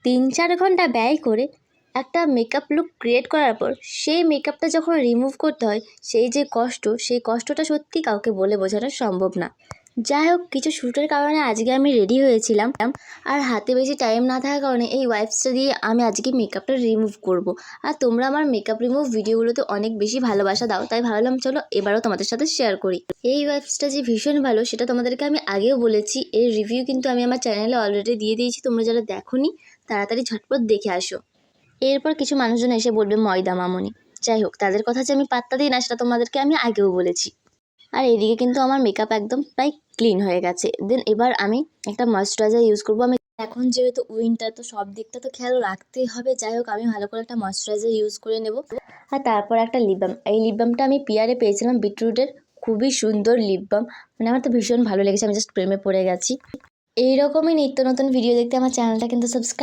3-4 ঘন্টা ব্যয় করে একটা মেকআপ লুক ক্রিয়েট করার পর সেই মেকআপটা যখন রিমুভ করতে হয় সেই কষ্টটা সত্যি কাউকে বলে বোঝানো সম্ভব না। যাই হোক, কিছু শ্যুটের কারণে আজকে আমি রেডি হয়েছিলাম, আর হাতে বেশি টাইম না থাকার কারণে এই ওয়াইপসটা দিয়ে আমি আজকে মেকআপটা রিমুভ করব। আর তোমরা আমার মেকআপ রিমুভ ভিডিওগুলোতে অনেক বেশি ভালোবাসা দাও, তাই ভাবলাম চলো এবারও তোমাদের সাথে শেয়ার করি। এই ওয়াইপসটা যে ভীষণ ভালো সেটা তোমাদেরকে আমি আগেও বলেছি। এর রিভিউ কিন্তু আমি আমার চ্যানেলে অলরেডি দিয়ে দিয়েছি, তোমরা যারা দেখোনি তাড়াতাড়ি ঝটপট দেখে আসো। এরপর কিছু মানুষজন এসে বলবে ময়দা মামনি, যাই হোক তাদের কথা যে আমি পাত্তা দিই না সেটা তোমাদেরকে আমি আগেও বলেছি। আর এদিকে কিন্তু আমার মেকআপ একদম প্রায় ক্লিন হয়ে গেছে। দেন এবার আমি একটা ময়েশ্চারাইজার ইউজ করবো। আমি এখন যেহেতু উইন্টার, তো সব দিকটা তো খেয়াল রাখতেই হবে। যাই হোক, আমি ভালো করে একটা ময়েশ্চারাইজার ইউজ করে নেব। আর তারপর একটা লিপ বাম। এই লিপ বামটা আমি পিয়ারে পেয়েছিলাম, বিটরুটের। খুবই সুন্দর লিপ বাম, মানে আমার তো ভীষণ ভালো লেগেছে, আমি জাস্ট প্রেমে পড়ে গেছি। এইরকমই নিত্য নতুন ভিডিও দেখতে আমার চ্যানেলটা কিন্তু সাবস্ক্রাইব